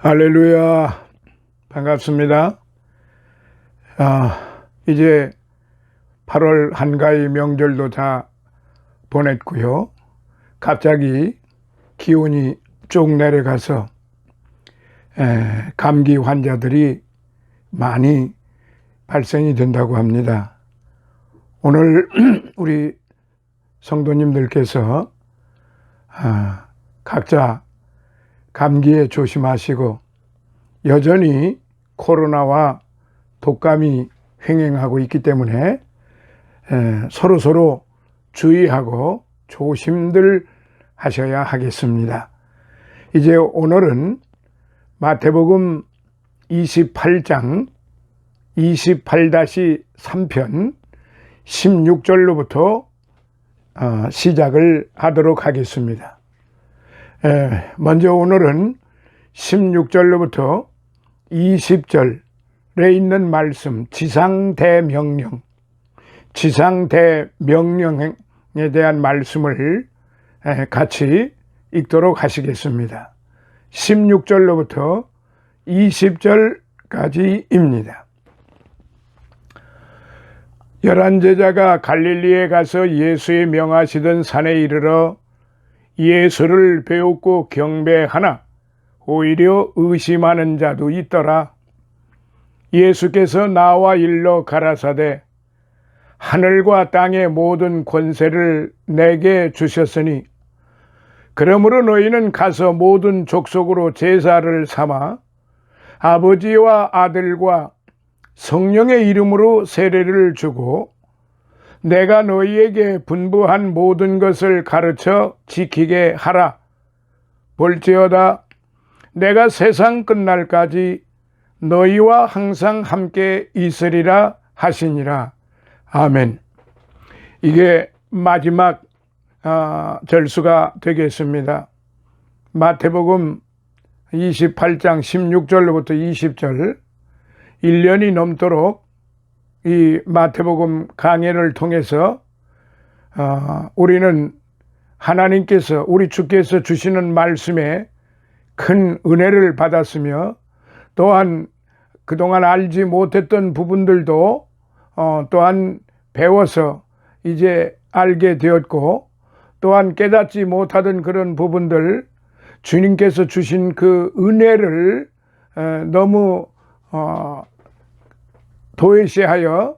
할렐루야. 반갑습니다. 이제 8월 한가위 명절도 다 보냈고요. 갑자기 기온이 쭉 내려가서 감기 환자들이 많이 발생이 된다고 합니다. 오늘 우리 성도님들께서 각자 감기에 조심하시고, 여전히 코로나와 독감이 횡행하고 있기 때문에 서로 주의하고 조심들 하셔야 하겠습니다. 이제 오늘은 마태복음 28장 28-3편 16절로부터 시작을 하도록 하겠습니다. 먼저 오늘은 16절로부터 20절에 있는 말씀, 지상대명령에 대한 말씀을 같이 읽도록 하시겠습니다. 16절로부터 20절까지입니다. 11 제자가 갈릴리에 가서 예수의 명하시던 산에 이르러 예수를 배우고 경배하나 오히려 의심하는 자도 있더라. 예수께서 나와 일러 가라사대 하늘과 땅의 모든 권세를 내게 주셨으니 그러므로 너희는 가서 모든 족속으로 제자를 삼아 아버지와 아들과 성령의 이름으로 세례를 주고 내가 너희에게 분부한 모든 것을 가르쳐 지키게 하라. 볼지어다 내가 세상 끝날까지 너희와 항상 함께 있으리라 하시니라. 아멘. 이게 마지막 절수가 되겠습니다. 마태복음 28장 16절로부터 20절 1년이 넘도록 이 마태복음 강해를 통해서 우리는 하나님께서, 우리 주께서 주시는 말씀에 큰 은혜를 받았으며, 또한 그동안 알지 못했던 부분들도 또한 배워서 이제 알게 되었고, 또한 깨닫지 못하던 그런 부분들, 주님께서 주신 그 은혜를 너무 도외시하여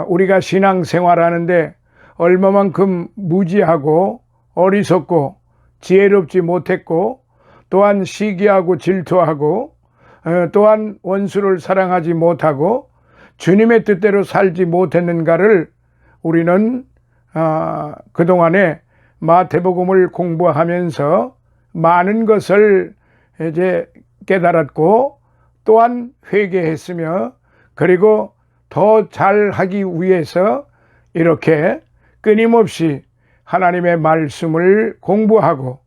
우리가 신앙생활하는데 얼마만큼 무지하고 어리석고 지혜롭지 못했고, 또한 시기하고 질투하고, 또한 원수를 사랑하지 못하고 주님의 뜻대로 살지 못했는가를 우리는 그동안에 마태복음을 공부하면서 많은 것을 이제 깨달았고, 또한 회개했으며, 그리고 더 잘하기 위해서 이렇게 끊임없이 하나님의 말씀을 공부하고,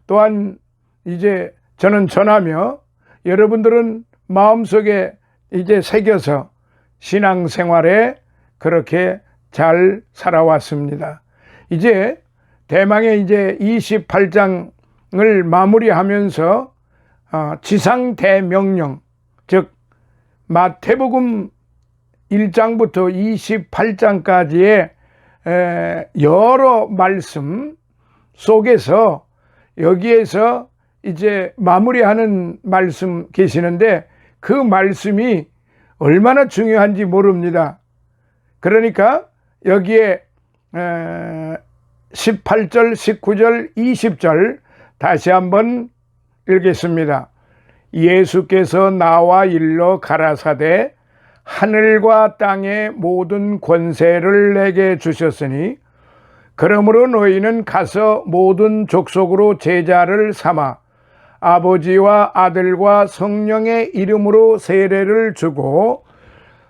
또한 이제 저는 전하며 여러분들은 마음속에 이제 새겨서 신앙생활에 그렇게 잘 살아왔습니다. 이제 대망의 이제 28장을 마무리하면서 지상대명령, 즉 마태복음 1장부터 28장까지의 여러 말씀 속에서 여기에서 이제 마무리하는 말씀 계시는데, 그 말씀이 얼마나 중요한지 모릅니다. 그러니까 여기에 18절, 19절, 20절 다시 한번 읽겠습니다. 예수께서 나와 일러 가라사대 하늘과 땅의 모든 권세를 내게 주셨으니 그러므로 너희는 가서 모든 족속으로 제자를 삼아 아버지와 아들과 성령의 이름으로 세례를 주고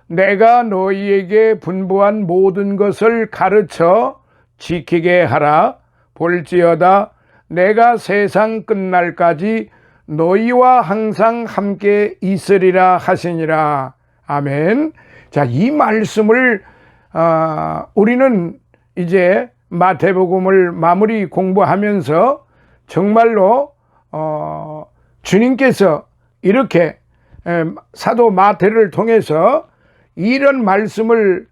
내가 너희에게 분부한 모든 것을 가르쳐 지키게 하라. 볼지어다 내가 세상 끝날까지 너희와 항상 함께 있으리라 하시니라. 아멘. 자, 이 말씀을 우리는 이제 마태복음을 마무리 공부하면서 정말로 주님께서 이렇게 사도 마태를 통해서 이런 말씀을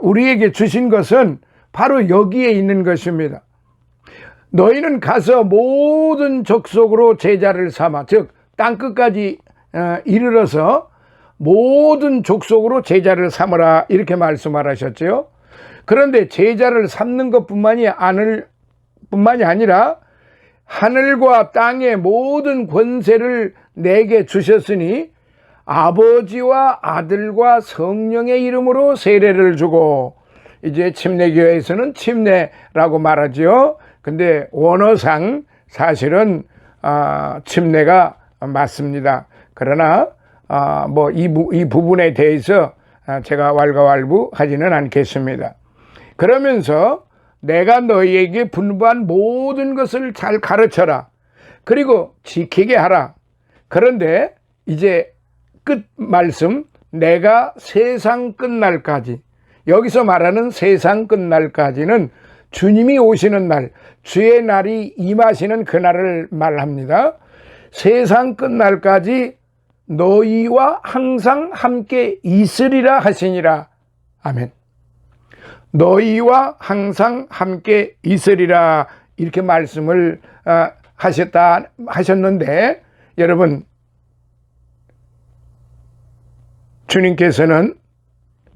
우리에게 주신 것은 바로 여기에 있는 것입니다. 너희는 가서 모든 족속으로 제자를 삼아, 즉 땅끝까지 이르러서 모든 족속으로 제자를 삼으라, 이렇게 말씀하셨죠. 그런데 제자를 삼는 것뿐만이 아니라 하늘과 땅의 모든 권세를 내게 주셨으니 아버지와 아들과 성령의 이름으로 세례를 주고, 이제 침례교회에서는 침례라고 말하죠. 근데 원어상 사실은 침례가 맞습니다. 그러나 뭐 이 부분에 대해서 제가 왈가왈부하지는 않겠습니다. 그러면서 내가 너희에게 분부한 모든 것을 잘 가르쳐라. 그리고 지키게 하라. 그런데 이제 끝 말씀, 내가 세상 끝날까지, 여기서 말하는 세상 끝날까지는 주님이 오시는 날, 주의 날이 임하시는 그날을 말합니다. 세상 끝날까지 너희와 항상 함께 있으리라 하시니라. 아멘. 너희와 함께 있으리라, 이렇게 말씀을 하셨는데, 여러분, 주님께서는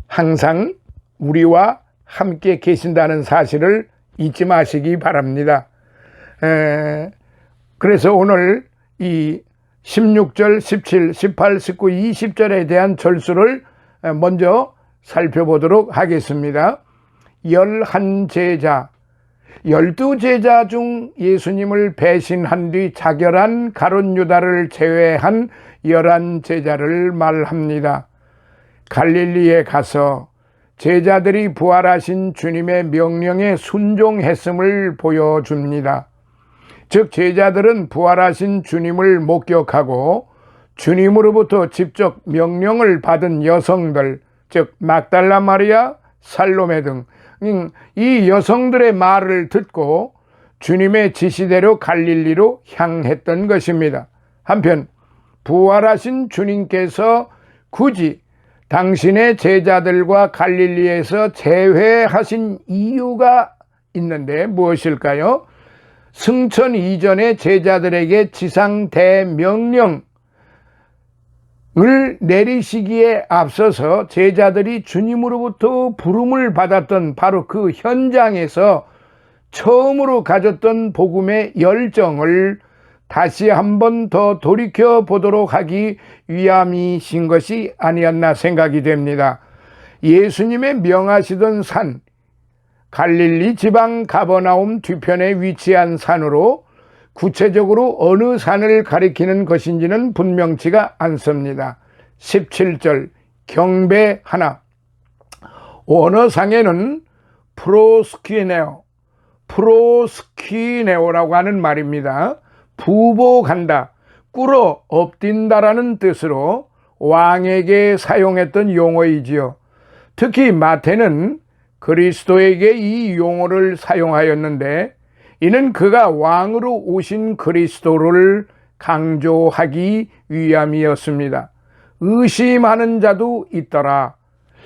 항상 우리와 함께 계신다는 사실을 잊지 마시기 바랍니다. 그래서 오늘 이 16절, 17, 18, 19, 20절에 대한 절수를 먼저 살펴보도록 하겠습니다. 11제자, 12제자 중 예수님을 배신한 뒤 자결한 가룟 유다를 제외한 11제자를 말합니다. 갈릴리에 가서 제자들이 부활하신 주님의 명령에 순종했음을 보여줍니다. 즉 제자들은 부활하신 주님을 목격하고 주님으로부터 직접 명령을 받은 여성들, 즉 막달라 마리아, 살로메 등 이 여성들의 말을 듣고 주님의 지시대로 갈릴리로 향했던 것입니다. 한편 부활하신 주님께서 굳이 당신의 제자들과 갈릴리에서 제외하신 이유가 있는데 무엇일까요? 승천 이전에 제자들에게 지상 대명령을 내리시기에 앞서서 제자들이 주님으로부터 부름을 받았던 바로 그 현장에서 처음으로 가졌던 복음의 열정을 다시 한 번 더 돌이켜 보도록 하기 위함이신 것이 아니었나 생각이 됩니다. 예수님의 명하시던 산, 갈릴리 지방 가버나움 뒤편에 위치한 산으로 구체적으로 어느 산을 가리키는 것인지는 분명치가 않습니다. 17절 경배 하나, 원어상에는 프로스키네오라고 하는 말입니다. 부복한다, 꿇어 엎딘다라는 뜻으로 왕에게 사용했던 용어이지요. 특히 마태는 그리스도에게 이 용어를 사용하였는데 이는 그가 왕으로 오신 그리스도를 강조하기 위함이었습니다. 의심하는 자도 있더라.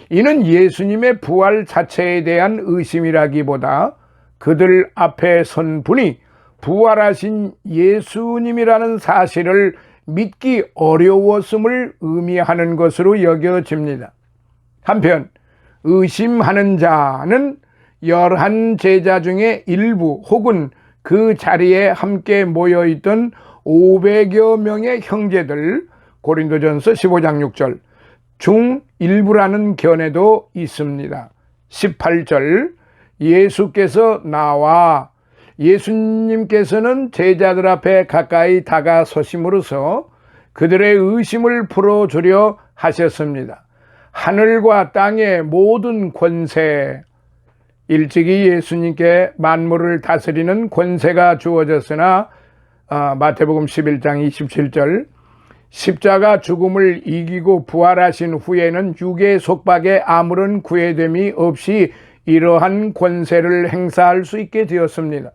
이는 예수님의 부활 자체에 대한 의심이라기보다 그들 앞에 선 분이 부활하신 예수님이라는 사실을 믿기 어려웠음을 의미하는 것으로 여겨집니다. 한편 의심하는 자는 11제자 중에 일부 혹은 그 자리에 함께 모여있던 500여 명의 형제들, 고린도전서 15장 6절 중 일부라는 견해도 있습니다. 18절 예수께서 나와, 예수님께서는 제자들 앞에 가까이 다가서심으로써 그들의 의심을 풀어주려 하셨습니다. 하늘과 땅의 모든 권세, 일찍이 예수님께 만물을 다스리는 권세가 주어졌으나 마태복음 11장 27절 십자가 죽음을 이기고 부활하신 후에는 육의 속박에 아무런 구애됨이 없이 이러한 권세를 행사할 수 있게 되었습니다.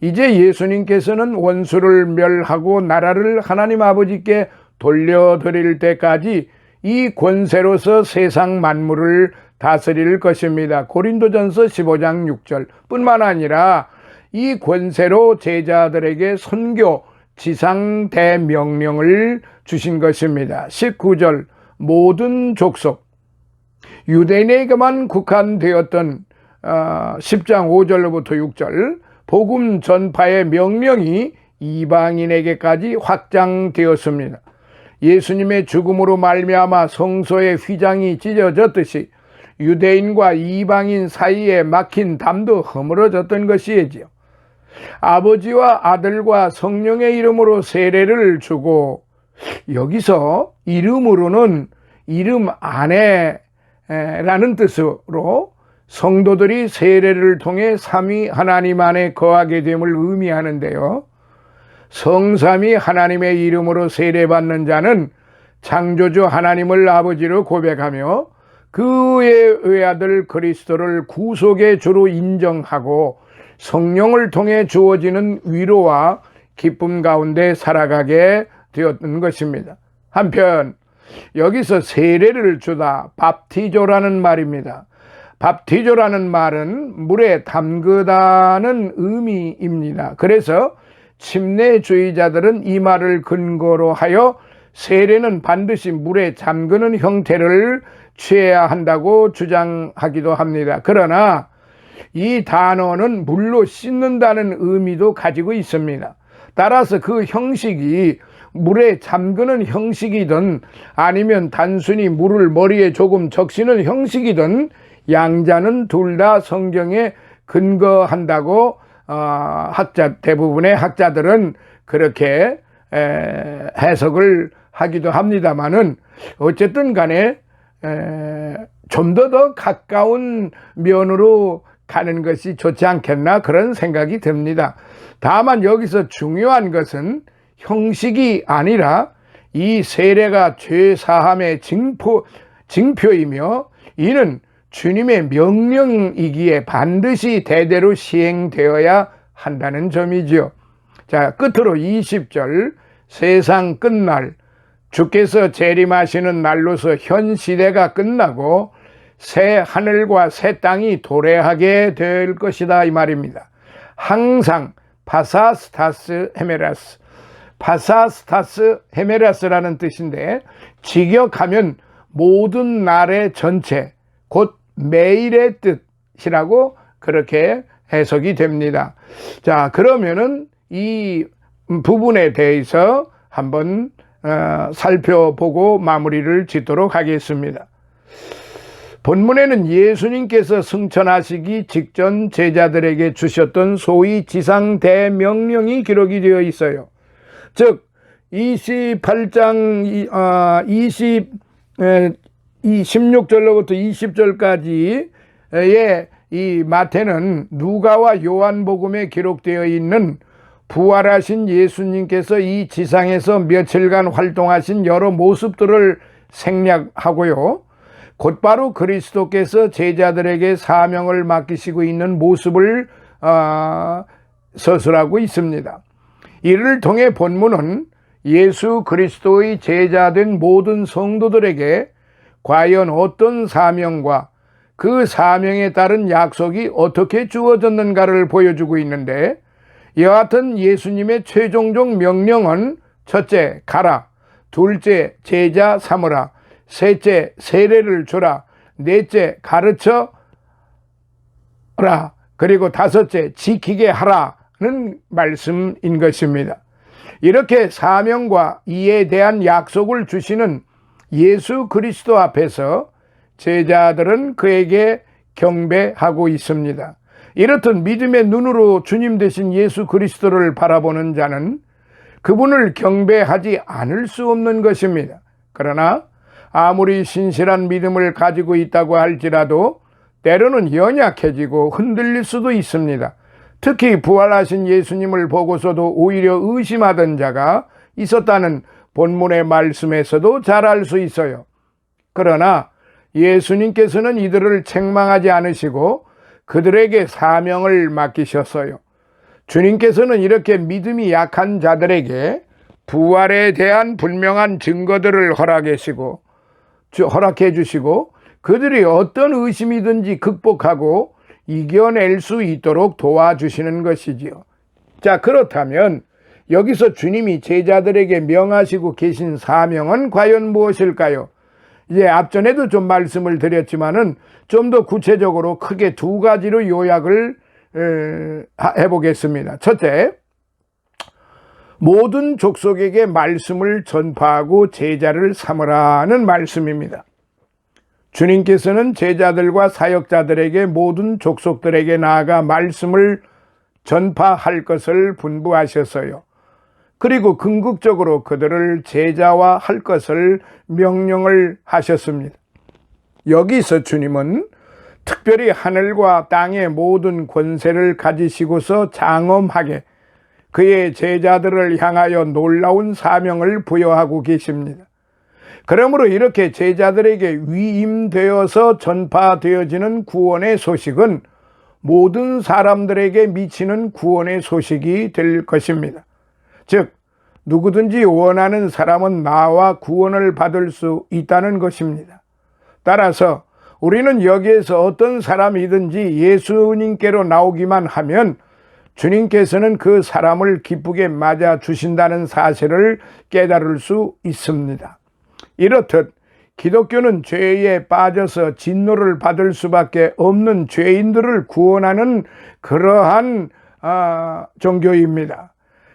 이제 예수님께서는 원수를 멸하고 나라를 하나님 아버지께 돌려드릴 때까지 이 권세로서 세상 만물을 다스릴 것입니다. 고린도전서 15장 6절 뿐만 아니라 이 권세로 제자들에게 선교 지상 대명령을 주신 것입니다. 19절 모든 족속, 유대인에게만 국한되었던 10장 5절로부터 6절 복음 전파의 명령이 이방인에게까지 확장되었습니다. 예수님의 죽음으로 말미암아 성소의 휘장이 찢어졌듯이 유대인과 이방인 사이에 막힌 담도 허물어졌던 것이지요. 아버지와 아들과 성령의 이름으로 세례를 주고, 여기서 이름으로는 이름 안에라는 뜻으로 성도들이 세례를 통해 삼위 하나님 안에 거하게 됨을 의미하는데요. 성삼위 하나님의 이름으로 세례받는 자는 창조주 하나님을 아버지로 고백하며 그의 외아들 그리스도를 구속의 주로 인정하고 성령을 통해 주어지는 위로와 기쁨 가운데 살아가게 되었던 것입니다. 한편 여기서 세례를 주다, 밥티조라는 말입니다. 밥티조라는 말은 물에 담그다는 의미입니다. 그래서 침례주의자들은 이 말을 근거로 하여 세례는 반드시 물에 잠그는 형태를 취해야 한다고 주장하기도 합니다. 그러나 이 단어는 물로 씻는다는 의미도 가지고 있습니다. 따라서 그 형식이 물에 잠그는 형식이든 아니면 단순히 물을 머리에 조금 적시는 형식이든 양자는 둘 다 성경에 근거한다고 대부분의 학자들은 그렇게 해석을 하기도 합니다만은 어쨌든 간에 좀 더 가까운 면으로 가는 것이 좋지 않겠나 그런 생각이 듭니다. 다만 여기서 중요한 것은 형식이 아니라 이 세례가 죄 사함의 징표이며 이는 주님의 명령이기에 반드시 대대로 시행되어야 한다는 점이지요. 자, 끝으로 20절 세상 끝날, 주께서 재림하시는 날로서 현 시대가 끝나고 새 하늘과 새 땅이 도래하게 될 것이다 이 말입니다. 항상 파사스타스 헤메라스, 파사스타스 헤메라스라는 뜻인데 직역하면 모든 날의 전체, 곧 매일의 뜻이라고 그렇게 해석이 됩니다. 자, 그러면은 이 부분에 대해서 한번 살펴보고 마무리를 짓도록 하겠습니다. 본문에는 예수님께서 승천하시기 직전 제자들에게 주셨던 소위 지상 대명령이 기록이 되어 있어요. 즉 28장 16절로부터 20절까지의 이 마태는 누가와 요한복음에 기록되어 있는 부활하신 예수님께서 이 지상에서 며칠간 활동하신 여러 모습들을 생략하고요, 곧바로 그리스도께서 제자들에게 사명을 맡기시고 있는 모습을 서술하고 있습니다. 이를 통해 본문은 예수 그리스도의 제자된 모든 성도들에게 과연 어떤 사명과 그 사명에 따른 약속이 어떻게 주어졌는가를 보여주고 있는데, 여하튼 예수님의 최종적 명령은 첫째, 가라. 둘째, 제자 삼으라. 셋째, 세례를 주라. 넷째, 가르쳐라. 그리고 다섯째, 지키게 하라는 말씀인 것입니다. 이렇게 사명과 이에 대한 약속을 주시는 예수 그리스도 앞에서 제자들은 그에게 경배하고 있습니다. 이렇듯 믿음의 눈으로 주님 되신 예수 그리스도를 바라보는 자는 그분을 경배하지 않을 수 없는 것입니다. 그러나 아무리 신실한 믿음을 가지고 있다고 할지라도 때로는 연약해지고 흔들릴 수도 있습니다. 특히 부활하신 예수님을 보고서도 오히려 의심하던 자가 있었다는 본문의 말씀에서도 잘 알 수 있어요. 그러나 예수님께서는 이들을 책망하지 않으시고 그들에게 사명을 맡기셨어요. 주님께서는 이렇게 믿음이 약한 자들에게 부활에 대한 분명한 증거들을 허락해 주시고 그들이 어떤 의심이든지 극복하고 이겨낼 수 있도록 도와주시는 것이지요. 자, 그렇다면 여기서 주님이 제자들에게 명하시고 계신 사명은 과연 무엇일까요? 이제 앞전에도 좀 말씀을 드렸지만은 좀 더 구체적으로 크게 두 가지로 요약을 해보겠습니다. 첫째, 모든 족속에게 말씀을 전파하고 제자를 삼으라는 말씀입니다. 주님께서는 제자들과 사역자들에게 모든 족속들에게 나아가 말씀을 전파할 것을 분부하셨어요. 그리고 궁극적으로 그들을 제자화할 것을 명령을 하셨습니다. 여기서 주님은 특별히 하늘과 땅의 모든 권세를 가지시고서 장엄하게 그의 제자들을 향하여 놀라운 사명을 부여하고 계십니다. 그러므로 이렇게 제자들에게 위임되어서 전파되어지는 구원의 소식은 모든 사람들에게 미치는 구원의 소식이 될 것입니다. 즉, 누구든지 원하는 사람은 나와 구원을 받을 수 있다는 것입니다. 따라서 우리는 여기에서 어떤 사람이든지 예수님께로 나오기만 하면 주님께서는 그 사람을 기쁘게 맞아 주신다는 사실을 깨달을 수 있습니다. 이렇듯 기독교는 죄에 빠져서 진노를 받을 수밖에 없는 죄인들을 구원하는 그러한 종교입니다.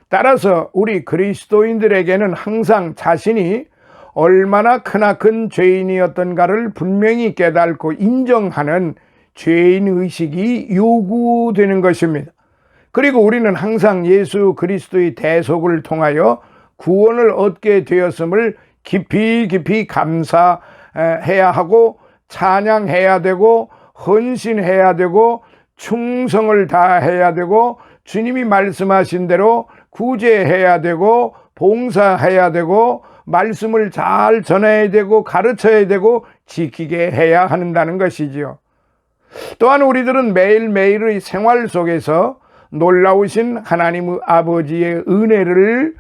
따라서 우리 그리스도인들에게는 항상 자신이 얼마나 크나큰 죄인이었던가를 분명히 깨닫고 인정하는 죄인의식이 요구되는 것입니다. 그리고 우리는 항상 예수 그리스도의 대속을 통하여 구원을 얻게 되었음을 깊이 감사해야 하고 찬양해야 되고 헌신해야 되고 충성을 다해야 되고 주님이 말씀하신 대로 구제해야 되고 봉사해야 되고 말씀을 잘 전해야 되고 가르쳐야 되고 지키게 해야 한다는 것이지요. 또한 우리들은 매일매일의 생활 속에서 놀라우신 하나님 아버지의 은혜를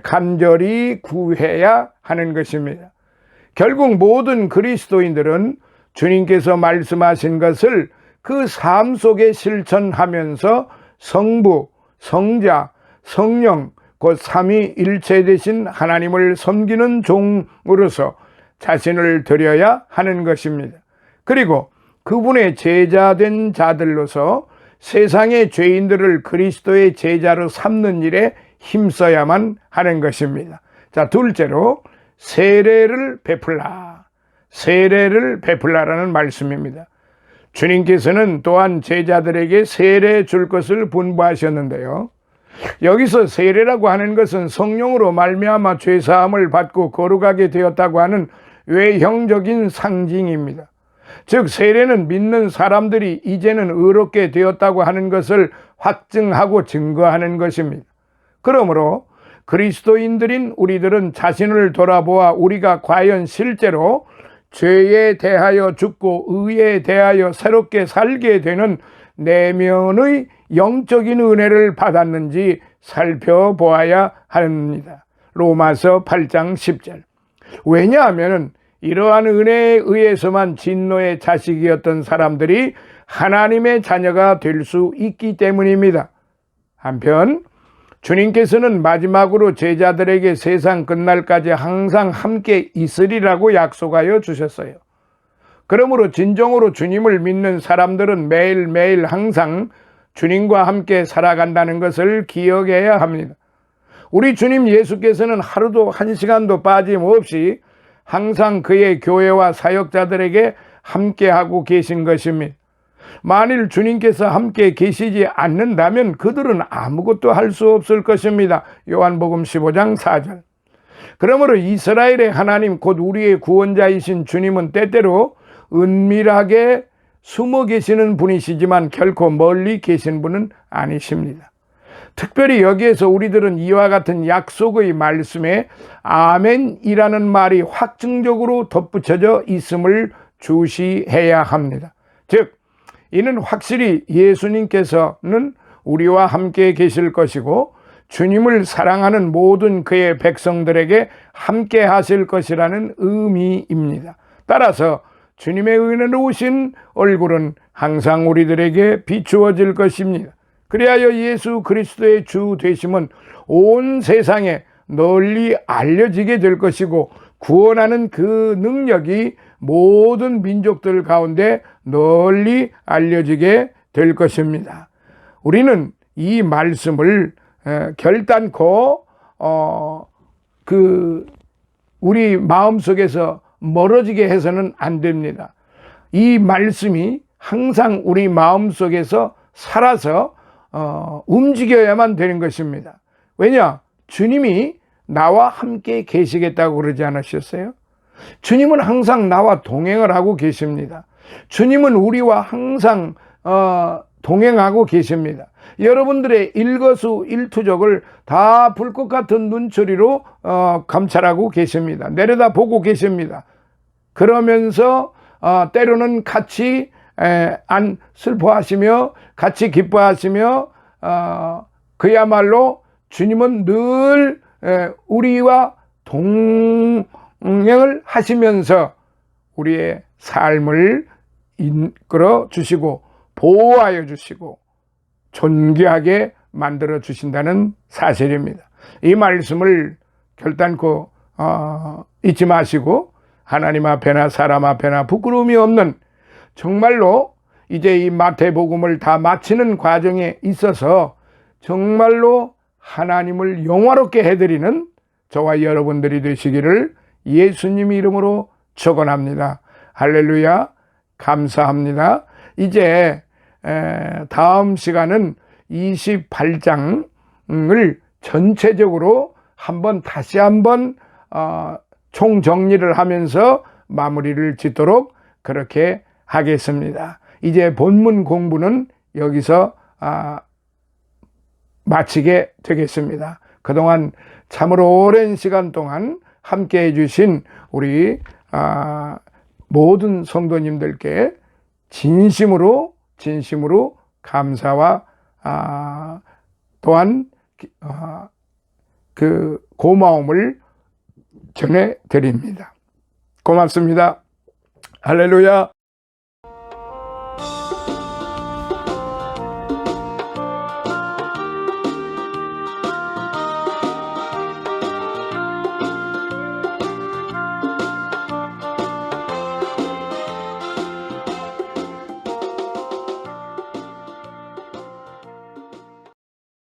간절히 구해야 하는 것입니다. 결국 모든 그리스도인들은 주님께서 말씀하신 것을 그 삶 속에 실천하면서 성부, 성자, 성령 곧 삼위일체 되신 하나님을 섬기는 종으로서 자신을 드려야 하는 것입니다. 그리고 그분의 제자된 자들로서 세상의 죄인들을 그리스도의 제자로 삼는 일에 힘써야만 하는 것입니다. 자, 둘째로 세례를 베풀라라는 말씀입니다. 주님께서는 또한 제자들에게 세례 줄 것을 분부하셨는데요. 여기서 세례라고 하는 것은 성령으로 말미암아 죄사함을 받고 거룩하게 되었다고 하는 외형적인 상징입니다. 즉 세례는 믿는 사람들이 이제는 의롭게 되었다고 하는 것을 확증하고 증거하는 것입니다. 그러므로 그리스도인들인 우리들은 자신을 돌아보아 우리가 과연 실제로 죄에 대하여 죽고 의에 대하여 새롭게 살게 되는 내면의 영적인 은혜를 받았는지 살펴보아야 합니다. 로마서 8장 10절. 왜냐하면 이러한 은혜에 의해서만 진노의 자식이었던 사람들이 하나님의 자녀가 될 수 있기 때문입니다. 한편 주님께서는 마지막으로 제자들에게 세상 끝날까지 항상 함께 있으리라고 약속하여 주셨어요. 그러므로 진정으로 주님을 믿는 사람들은 매일매일 항상 주님과 함께 살아간다는 것을 기억해야 합니다. 우리 주님 예수께서는 하루도 한 시간도 빠짐없이 항상 그의 교회와 사역자들에게 함께하고 계신 것입니다. 만일 주님께서 함께 계시지 않는다면 그들은 아무것도 할 수 없을 것입니다. 요한복음 15장 4절. 그러므로 이스라엘의 하나님 곧 우리의 구원자이신 주님은 때때로 은밀하게 숨어 계시는 분이시지만 결코 멀리 계신 분은 아니십니다. 특별히 여기에서 우리들은 이와 같은 약속의 말씀에 아멘이라는 말이 확증적으로 덧붙여져 있음을 주시해야 합니다. 즉 이는 확실히 예수님께서는 우리와 함께 계실 것이고 주님을 사랑하는 모든 그의 백성들에게 함께 하실 것이라는 의미입니다. 따라서 주님의 은혜로우신 얼굴은 항상 우리들에게 비추어질 것입니다. 그리하여 예수 그리스도의 주 되심은 온 세상에 널리 알려지게 될 것이고, 구원하는 그 능력이 모든 민족들 가운데 널리 알려지게 될 것입니다. 우리는 이 말씀을 결단코 우리 마음속에서 멀어지게 해서는 안 됩니다. 이 말씀이 항상 우리 마음속에서 살아서 움직여야만 되는 것입니다. 왜냐? 주님이 나와 함께 계시겠다고 그러지 않으셨어요? 주님은 항상 나와 동행을 하고 계십니다. 주님은 우리와 항상 동행하고 계십니다. 여러분들의 일거수일투족을 다 불꽃 같은 눈초리로 감찰하고 계십니다. 내려다 보고 계십니다. 그러면서 때로는 같이 안 슬퍼하시며 같이 기뻐하시며 그야말로 주님은 늘 우리와 동행을 하시면서 우리의 삶을 이끌어 주시고 보호하여 주시고 존귀하게 만들어 주신다는 사실입니다. 이 말씀을 결단코 잊지 마시고 하나님 앞에나 사람 앞에나 부끄러움이 없는, 정말로 이제 이 마태복음을 다 마치는 과정에 있어서 정말로 하나님을 영화롭게 해드리는 저와 여러분들이 되시기를 예수님 이름으로 축원합니다. 할렐루야. 감사합니다. 이제 다음 시간은 28장을 전체적으로 다시 한번 총정리를 하면서 마무리를 짓도록 그렇게 하겠습니다. 이제 본문 공부는 여기서 마치게 되겠습니다. 그동안 참으로 오랜 시간 동안 함께 해주신 우리 모든 성도님들께 진심으로 감사와 또한 그 고마움을 전해드립니다. 고맙습니다. 할렐루야.